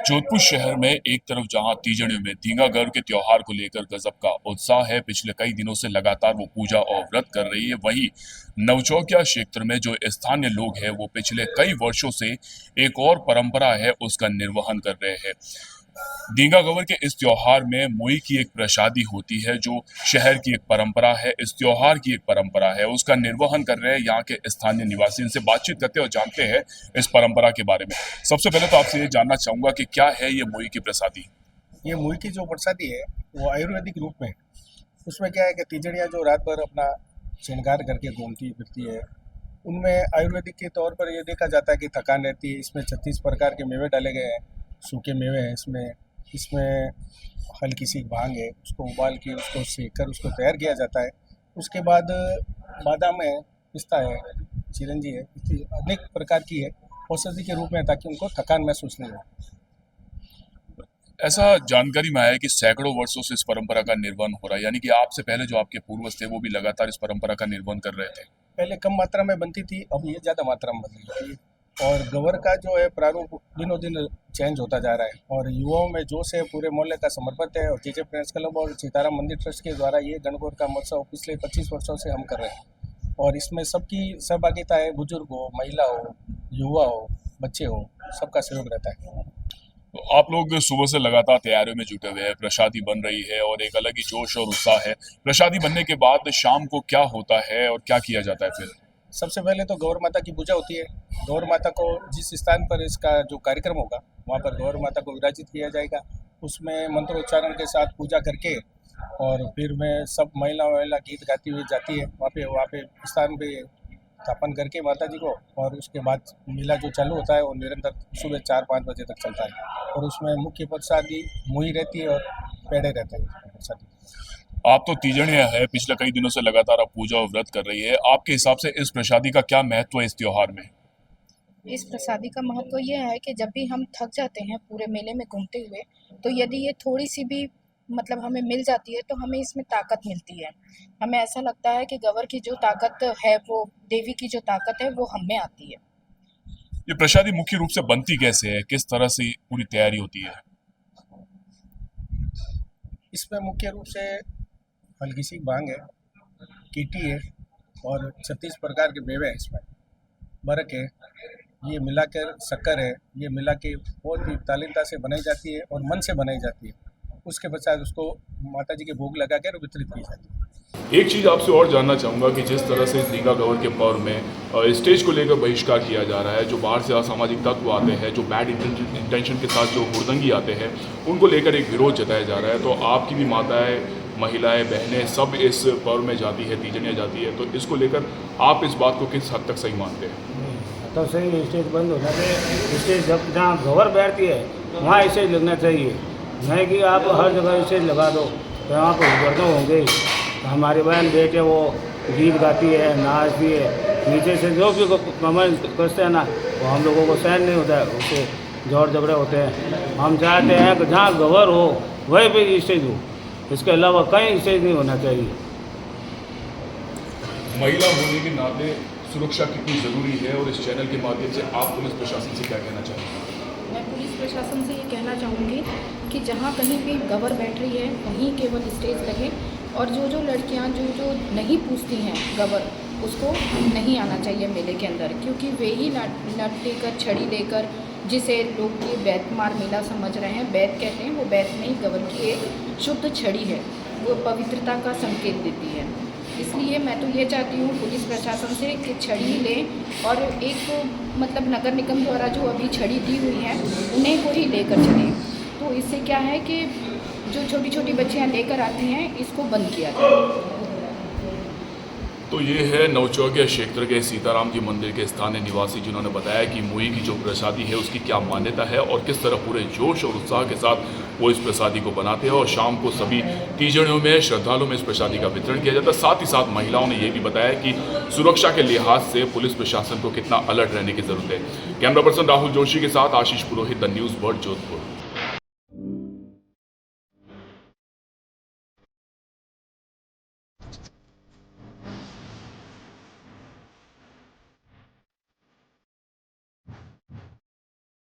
जोधपुर शहर में एक तरफ जहां तीजड़ियों में धींगागढ़ के त्योहार को लेकर गजब का उत्साह है, पिछले कई दिनों से लगातार वो पूजा और व्रत कर रही है। वहीं नवचौकिया क्षेत्र में जो स्थानीय लोग हैं वो पिछले कई वर्षों से एक और परंपरा है उसका निर्वहन कर रहे हैं। धींगागढ़ के इस त्योहार में मुई की एक प्रसादी होती है जो शहर की एक परंपरा है, इस त्योहार की एक परंपरा है, उसका निर्वहन कर रहे हैं यहाँ के स्थानीय निवासी। इनसे बातचीत करते हैं और जानते हैं इस परंपरा के बारे में। सबसे पहले तो आपसे ये जानना चाहूंगा कि क्या है ये मुई की प्रसादी। ये मुई की जो प्रसादी है वो आयुर्वेदिक रूप में। उसमें क्या है कि तीजड़ियाँ जो रात भर अपना श्रृंगार करके घूमती फिरती है, उनमें आयुर्वेदिक के तौर पर ये देखा जाता है कि थकान रहती है। इसमें 36 प्रकार के मेवे डाले गए हैं, सूखे मेवे हैं इसमें। इसमें हल्की सी भांग है, उसको उबाल के उसको सेक कर उसको तैयार किया जाता है। उसके बाद बादाम है, पिस्ता है, चिरंजी है, इसी अनेक प्रकार की है औषधि के रूप में, ताकि उनको थकान महसूस नहीं हो। ऐसा जानकारी में आया है कि सैकड़ों वर्षों से इस परंपरा का निर्वहन हो रहा है, यानी कि आपसे पहले जो आपके पूर्वज थे वो भी लगातार इस परंपरा का निर्वहन कर रहे थे। पहले कम मात्रा में बनती थी, अब ये ज़्यादा मात्रा में बन रही है। और गवर का जो है प्रारूप दिनों दिन चेंज होता जा रहा है और युवाओं में जोश है, पूरे मोहल्ले का समर्पित है। और जेजे फ्रेंड्स क्लब और सीताराम मंदिर ट्रस्ट के द्वारा ये गणगौर का महोत्सव पिछले 25 वर्षों से हम कर रहे हैं। और इसमें सबकी सहभागिता है, बुजुर्ग हो, महिला हो, युवा हो, बच्चे हो, सबका सहयोग रहता है। तो आप लोग सुबह से लगातार तैयारियों में जुटे हुए हैं, प्रसादी बन रही है और एक अलग ही जोश और उत्साह है। प्रसादी बनने के बाद शाम को क्या होता है और क्या किया जाता है फिर? सबसे पहले तो गौर माता की पूजा होती है। गौर माता को जिस स्थान पर इसका जो कार्यक्रम होगा वहाँ पर गौर माता को विराजित किया जाएगा। उसमें मंत्रोच्चारण के साथ पूजा करके और फिर में सब महिला गीत गाती हुई जाती है वहाँ पे स्थान पे स्थापन करके माता जी को। और उसके बाद मेला जो चालू होता है वो निरंतर सुबह 4-5 बजे तक चलता है। और उसमें मुख्य प्रसादी मुही रहती है और पेड़े रहते हैं प्रसादी। आप तो तीजड़ियां है, पिछले कई दिनों से लगातार आप पूजा और व्रत कर रही है। आपके हिसाब से इस प्रसादी का क्या महत्व है इस त्योहार में? इस प्रसादी का महत्व ये है कि जब भी हम थक जाते हैं पूरे मेले में घूमते हुए, तो यदि ये थोड़ी सी भी मतलब हमें मिल जाती है तो हमें इसमें ताकत मिलती है। हमें ऐसा लगता है कि गवर की जो ताकत है, वो देवी की जो ताकत है वो हम में आती है। ये प्रसादी मुख्य रूप से बनती कैसे है, किस तरह से पूरी तैयारी होती है? इसमें मुख्य रूप से हल्की सी भांग है, कीटी है और 36 प्रकार के मेवे हैं। इसमें बरक है, ये मिलाकर शक्कर है, ये मिला के बहुत ही तालीमता से बनाई जाती है और मन से बनाई जाती है। उसके पश्चात उसको माता जी के भोग लगा कर वितरित की जाती है। एक चीज़ आपसे और जानना चाहूँगा कि जिस तरह से धींगागढ़ के पर्व में स्टेज को लेकर बहिष्कार किया जा रहा है, जो बाहर से असामाजिक तत्व आते हैं, जो बैड इंटेंशन के साथ जो हुड़दंगी आते हैं, उनको लेकर एक विरोध जताया जा रहा है। तो आपकी भी माताएं, महिलाएं, बहनें सब इस पर्व में जाती है, तीजड़ियाँ जाती है, तो इसको लेकर आप इस बात को किस हद तक सही मानते हैं? तो सही, स्टेज बंद होना चाहिए। स्टेज जब जहाँ गवर बैठती है वहाँ स्टेज लगना चाहिए, नहीं कि आप हर जगह स्टेज लगा दो तो वहाँ पर गर्दन होंगे। हमारी बहन बेटे वो गीत गाती है, नाचती है, नीचे से जो भी कमेंट करते हैं ना वो हम लोगों को सहन नहीं होता है, उससे जोर झगड़े होते हैं। हम चाहते हैं कि जहाँ गवर हो वहीं पे स्टेज हो, इसके अलावा कहीं स्टेज नहीं होना चाहिए। महिला होने के नाते सुरक्षा कितनी ज़रूरी है और इस चैनल के माध्यम से आप पुलिस प्रशासन से क्या कहना चाहेंगे? मैं पुलिस प्रशासन से ये कहना चाहूँगी कि जहाँ कहीं भी गवर बैठ रही है वहीं केवल स्टेज लगे। और जो लड़कियाँ जो नहीं पूछती हैं गवर, उसको नहीं आना चाहिए मेले के अंदर, क्योंकि वे ही नट लेकर, छड़ी लेकर, जिसे लोग ये बैतमार मेला समझ रहे हैं, बैत कहते हैं, वो बैत नहीं, गवर की एक शुद्ध छड़ी है, वो पवित्रता का संकेत देती है। इसलिए मैं तो ये चाहती हूँ पुलिस प्रशासन से कि छड़ी लें और एक मतलब नगर निगम द्वारा जो अभी छड़ी दी हुई है उन्हें को ही लेकर चलें। तो इससे क्या है कि जो छोटी छोटी बच्चियाँ लेकर आती हैं इसको बंद किया जाए। तो ये है नवचौकिया क्षेत्र के सीताराम जी मंदिर के स्थानीय निवासी, जिन्होंने बताया कि मुई की जो प्रसादी है उसकी क्या मान्यता है और किस तरह पूरे जोश और उत्साह के साथ वो इस प्रसादी को बनाते हैं। और शाम को सभी तीजड़ियों में, श्रद्धालुओं में इस प्रसादी का वितरण किया जाता है। साथ ही साथ महिलाओं ने ये भी बताया कि सुरक्षा के लिहाज से पुलिस प्रशासन को कितना अलर्ट रहने की जरूरत है। कैमरा पर्सन राहुल जोशी के साथ आशीष पुरोहित, द न्यूज़ वर्ल्ड, जोधपुर।